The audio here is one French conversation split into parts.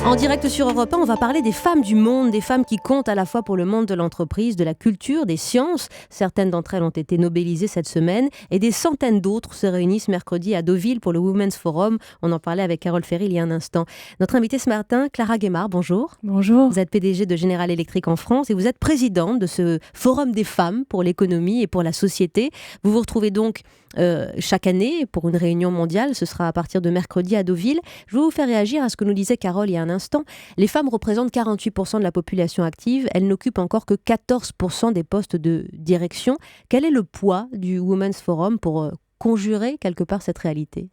En direct sur Europe 1, on va parler des femmes du monde, des femmes qui comptent à la fois pour le monde de l'entreprise, de la culture, des sciences. Certaines d'entre elles ont été nobelisées cette semaine et des centaines d'autres se réunissent mercredi à Deauville pour le Women's Forum. On en parlait avec Carole Ferry il y a un instant. Notre invitée ce matin, Clara Guémard, bonjour. Bonjour. Vous êtes PDG de General Electric en France et vous êtes présidente de ce Forum des femmes pour l'économie et pour la société. Vous vous retrouvez donc chaque année pour une réunion mondiale. Ce sera à partir de mercredi à Deauville. Je vais vous faire réagir à ce que nous disait Carole il y a un instant. Les femmes représentent 48% de la population active. Elles n'occupent encore que 14% des postes de direction. Quel est le poids du Women's Forum pour conjurer quelque part cette réalité ?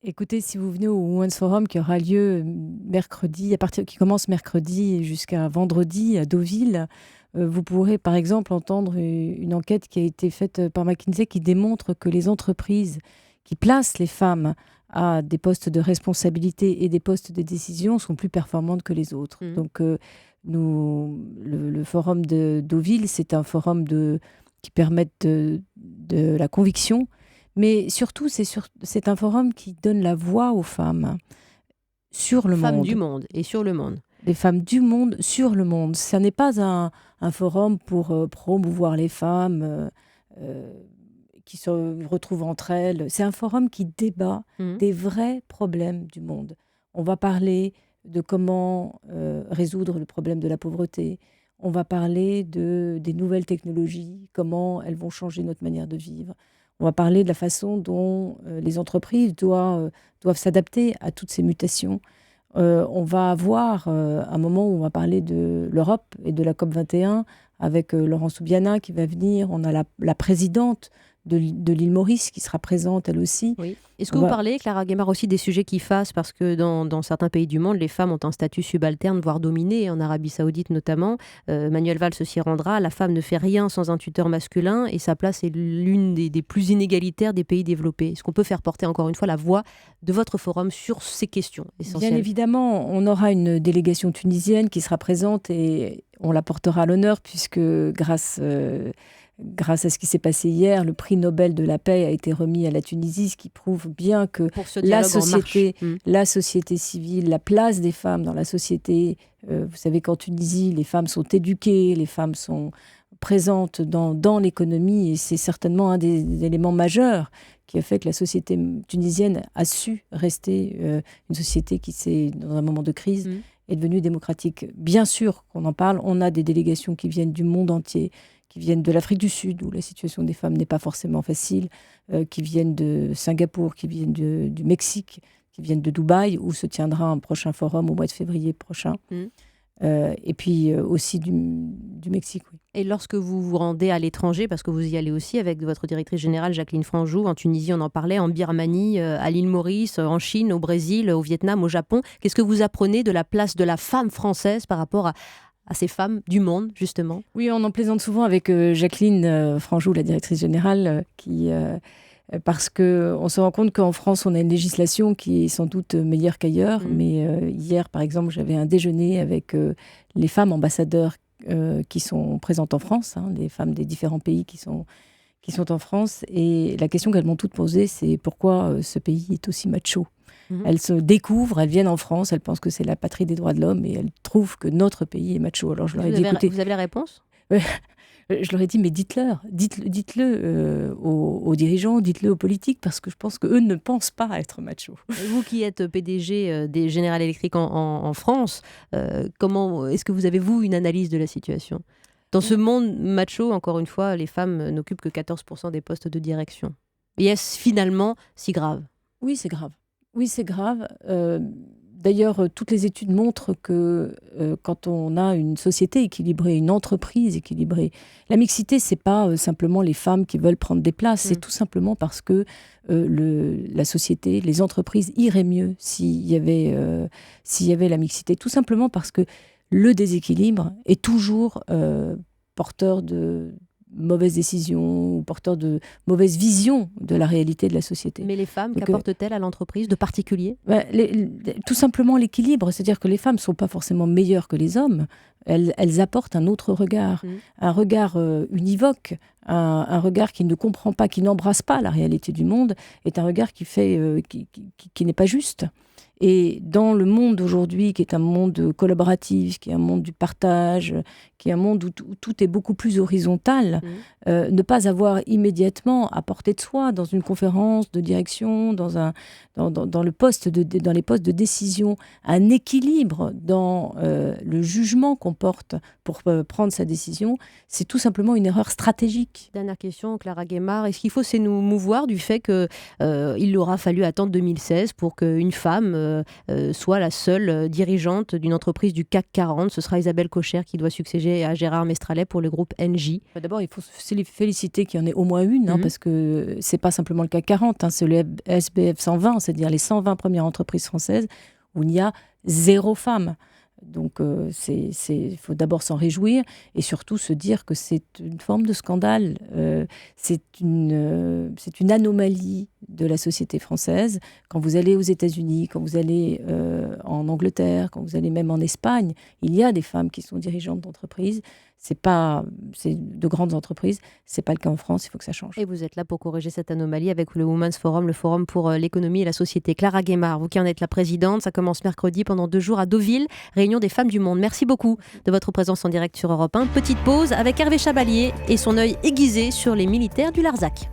Écoutez, si vous venez au Women's Forum qui aura lieu mercredi, qui commence mercredi jusqu'à vendredi à Deauville, vous pourrez par exemple entendre une enquête qui a été faite par McKinsey qui démontre que les entreprises qui placent les femmes à des postes de responsabilité et des postes de décision sont plus performantes que les autres. Donc le forum de Deauville, c'est un forum qui permet de la conviction, mais surtout c'est un forum qui donne la voix aux femmes sur le monde. Femmes du monde et sur le monde. Les femmes du monde sur le monde. Ce n'est pas un forum pour promouvoir les femmes qui se retrouvent entre elles. C'est un forum qui débat des vrais problèmes du monde. On va parler de comment résoudre le problème de la pauvreté. On va parler des nouvelles technologies, comment elles vont changer notre manière de vivre. On va parler de la façon dont les entreprises doivent s'adapter à toutes ces mutations. On va avoir un moment où on va parler de l'Europe et de la COP21 avec Laurence Soubiana qui va venir. On a la présidente de l'île Maurice qui sera présente elle aussi. Oui. Est-ce que vous parlez, Clara Guémard, aussi des sujets qui fâchent parce que dans certains pays du monde, les femmes ont un statut subalterne, voire dominé, en Arabie Saoudite notamment. Manuel Valls s'y rendra. La femme ne fait rien sans un tuteur masculin et sa place est l'une des plus inégalitaires des pays développés. Est-ce qu'on peut faire porter encore une fois la voix de votre forum sur ces questions essentielles ? Bien évidemment, on aura une délégation tunisienne qui sera présente et on la portera à l'honneur puisque grâce à ce qui s'est passé hier, le prix Nobel de la paix a été remis à la Tunisie, ce qui prouve bien que la société civile, la place des femmes dans la société, vous savez qu'en Tunisie, les femmes sont éduquées, les femmes sont présentes dans l'économie, et c'est certainement un des éléments majeurs qui a fait que la société tunisienne a su rester une société qui, dans un moment de crise, est devenue démocratique. Bien sûr qu'on en parle, on a des délégations qui viennent du monde entier, qui viennent de l'Afrique du Sud, où la situation des femmes n'est pas forcément facile, qui viennent de Singapour, qui viennent du Mexique, qui viennent de Dubaï, où se tiendra un prochain forum au mois de février prochain. Et puis aussi du Mexique, oui. Et lorsque vous vous rendez à l'étranger, parce que vous y allez aussi avec votre directrice générale Jacqueline Franjou, en Tunisie on en parlait, en Birmanie, à l'île Maurice, en Chine, au Brésil, au Vietnam, au Japon, qu'est-ce que vous apprenez de la place de la femme française par rapport à ces femmes du monde, justement ? Oui, on en plaisante souvent avec Jacqueline Franjou, la directrice générale, parce qu'on se rend compte qu'en France, on a une législation qui est sans doute meilleure qu'ailleurs. Mais hier, par exemple, j'avais un déjeuner avec les femmes ambassadeurs qui sont présentes en France, les femmes des différents pays qui sont en France. Et la question qu'elles m'ont toutes posée, c'est pourquoi ce pays est aussi macho. Elles se découvrent, elles viennent en France, elles pensent que c'est la patrie des droits de l'homme et elles trouvent que notre pays est macho. Alors je leur ai dit, écoutez, vous avez la réponse ? Je leur ai dit, mais dites-le aux dirigeants, dites-le aux politiques, parce que je pense qu'eux ne pensent pas être machos. Et vous qui êtes PDG des General Electric en France, comment est-ce que vous avez, vous, une analyse de la situation ? Dans ce monde macho, encore une fois, les femmes n'occupent que 14% des postes de direction. Et est-ce finalement si grave ? Oui, c'est grave. Oui, c'est grave. D'ailleurs, toutes les études montrent que quand on a une société équilibrée, une entreprise équilibrée, la mixité, c'est pas simplement les femmes qui veulent prendre des places, c'est tout simplement parce que la société, les entreprises iraient mieux s'il y avait la mixité. Tout simplement parce que le déséquilibre est toujours porteur de mauvaises décisions ou porteur de mauvaises visions de la réalité de la société. Mais les femmes, qu'apportent-elles à l'entreprise de particulier ? Tout simplement l'équilibre, c'est-à-dire que les femmes ne sont pas forcément meilleures que les hommes, elles apportent un autre regard, un regard univoque, un regard qui ne comprend pas, qui n'embrasse pas la réalité du monde, est un regard qui n'est pas juste. Et dans le monde d'aujourd'hui, qui est un monde collaboratif, qui est un monde du partage, qui est un monde où tout est beaucoup plus horizontal, ne pas avoir immédiatement à portée de soi dans une conférence de direction, dans les postes de décision, un équilibre dans le jugement qu'on porte pour prendre sa décision, c'est tout simplement une erreur stratégique. Dernière question, Clara Guémard. Est-ce qu'il faut s'émouvoir du fait qu'il aura fallu attendre 2016 pour qu'une femme soit la seule dirigeante d'une entreprise du CAC 40 ? Ce sera Isabelle Cocher qui doit succéder à Gérard Mestralet pour le groupe Engie. D'abord, il faut se féliciter qu'il y en ait au moins une, parce que c'est pas simplement le CAC 40, c'est le SBF 120, c'est-à-dire les 120 premières entreprises françaises où il y a 0 femme. Donc, il faut d'abord s'en réjouir et surtout se dire que c'est une forme de scandale. C'est une anomalie de la société française. Quand vous allez aux États-Unis, quand vous allez en Angleterre, quand vous allez même en Espagne, il y a des femmes qui sont dirigeantes d'entreprises. C'est de grandes entreprises. C'est pas le cas en France. Il faut que ça change. Et vous êtes là pour corriger cette anomalie avec le Women's Forum, le forum pour l'économie et la société. Clara Guémard, vous qui en êtes la présidente, ça commence mercredi pendant 2 jours à Deauville, réunion des femmes du monde. Merci beaucoup de votre présence en direct sur Europe 1. Petite pause avec Hervé Chabalier et son œil aiguisé sur les militaires du Larzac.